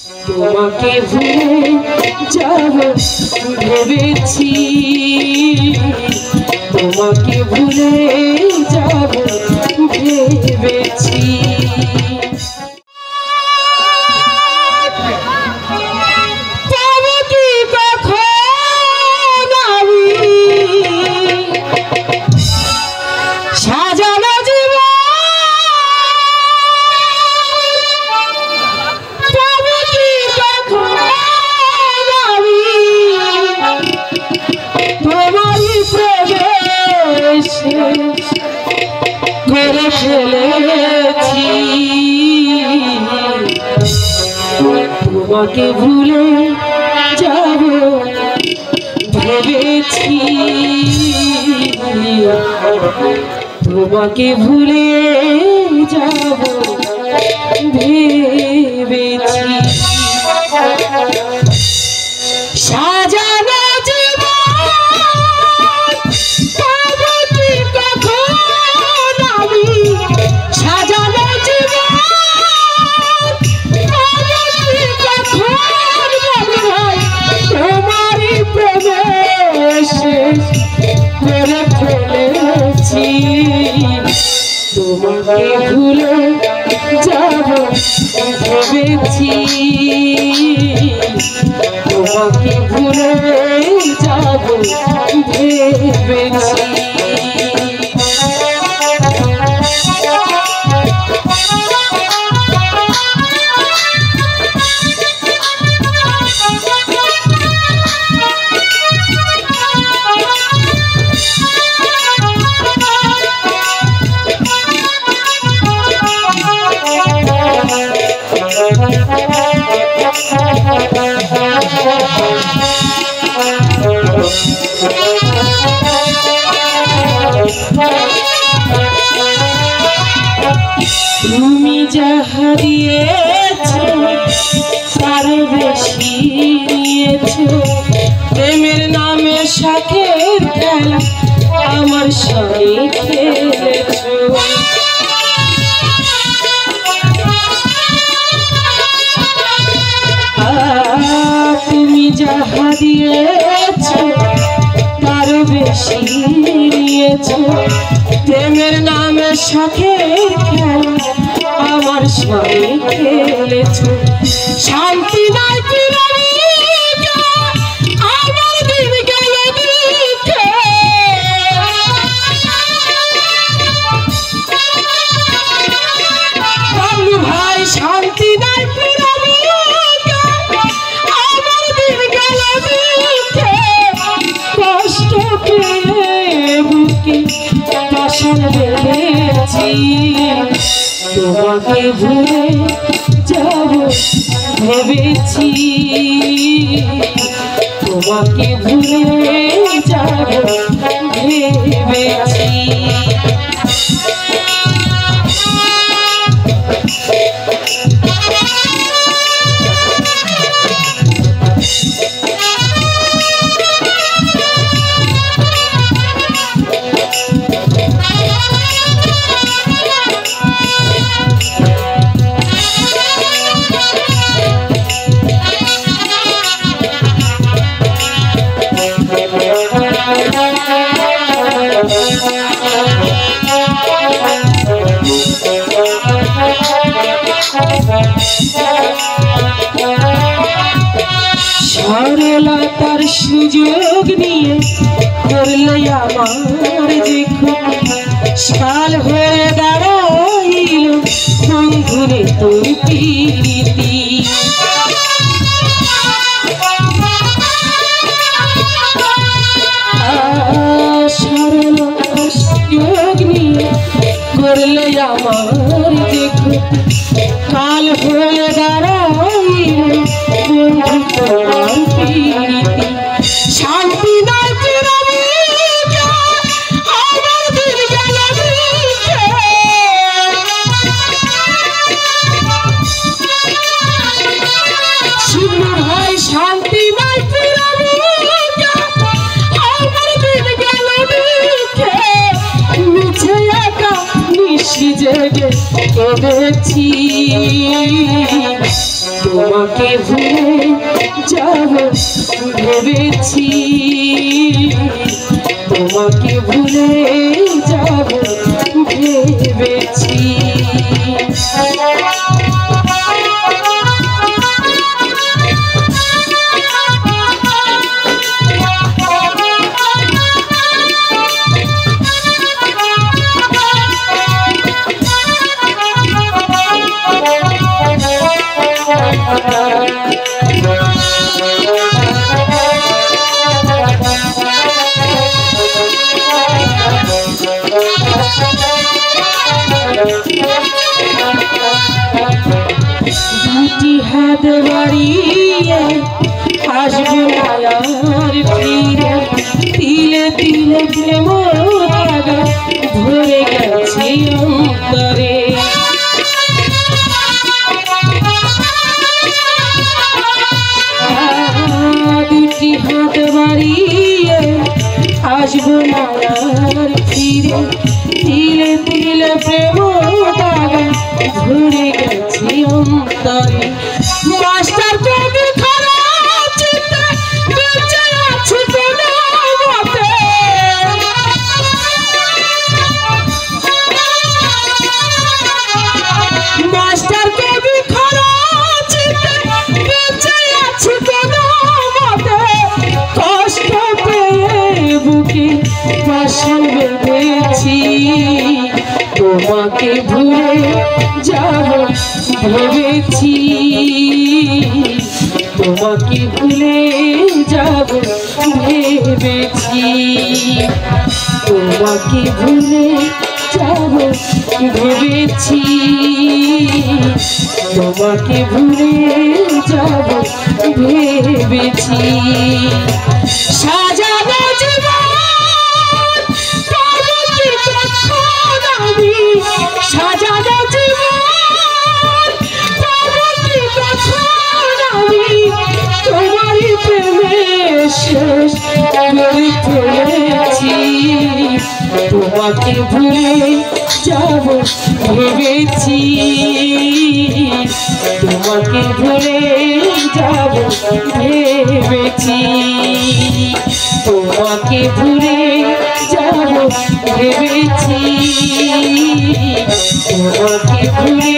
তোমাকে ভুলে যাব ভেবেছি, তোমাকে ভুলে যাব ভেবেছি। করে ফেলেছি তোমাকে ভুলে যাব ভেবেছি, তোমাকে ভুলে যাব ভেবেছি। সাজানো করে ফেলেছি, তোমাকে ভুলে যাব ভেবেছি, তোমাকে ভুলে যাব ভেবেছি। তুমি যাহা দিয়েছো তার বেশি নিয়েছো, প্রেমের নামে শাকের খেলা আমার সঙ্গে খেলেছো। তুমি যাহা দিয়েছো তার বেশি নিয়েছো, প্রেমের নামে শখের খেলা আমার সঙ্গে খেলেছো। শান্তি নাই আমার দিন গেল দুঃখে, ভাই শান্তি নাই আমার দিন গেল দুঃখে, কষ্ট পেয়ে বুকে পাশান বেঁধেছি, তোমাকে ভুলে যাব ভেবেছি, তোমাকে ভুলে যাব ভেবেছি। সরলতার সুযোগ নিয়ে করলে আমার যে সাল হয়ে দাঁড়াইল বন্ধুরে তোর প্রীতি, সরলতার সুযোগ নিয়ে করলে আমার যে কাল হয়ে দাঁড়াইল বন্ধু তোমার প্রীতি। শান্তি নাই আমার দিন গেল শুভ ভাই, শান্তি নাই আমার দিন গেল মিছে একা নিশি জেগে কেঁদেছি, তোমাকে ভুলে যাব ভেবেছি, তোমাকে ভুলে যাব ভেবেছি। দুটি হাত বাড়িয়ে আসবো আর ফিরে, তিলে তিলে প্রেম লাগা ধরে গেছে অন্তরে। দুটি হাত বাড়িয়ে আসবো আর ফিরে, তিলে তিলে প্রেম লাগা ধরে গেছে অন্তরে। মাস্টার কবি খারাপ চিন্তা বেঁচে আছে কোনো মতে, মাস্টার কবি খারাপ চিন্তা বেঁচে আছে কোনো মতে। কষ্ট পেয়ে বুকে বাসন বেঁধেছি, তোমাকে ভুলে যাব ভেবেছি, তোমাকে ভুলে যাব ভেবেছি, তোমাকে ভুলে যাব ভেবেছি, তোমাকে ভুলে যাব ভেবেছি। সাজানো জীবন সাজানো জীবন তোমারই প্রেমে শেষ করে ফেলেছি, তোমাকে ভুলে যাব ভেবেছি, তোমাকে ভুলে যাব ভেবেছি, তোমাকে ভুলে যাব ভেবেছি, তোমাকে ভুলে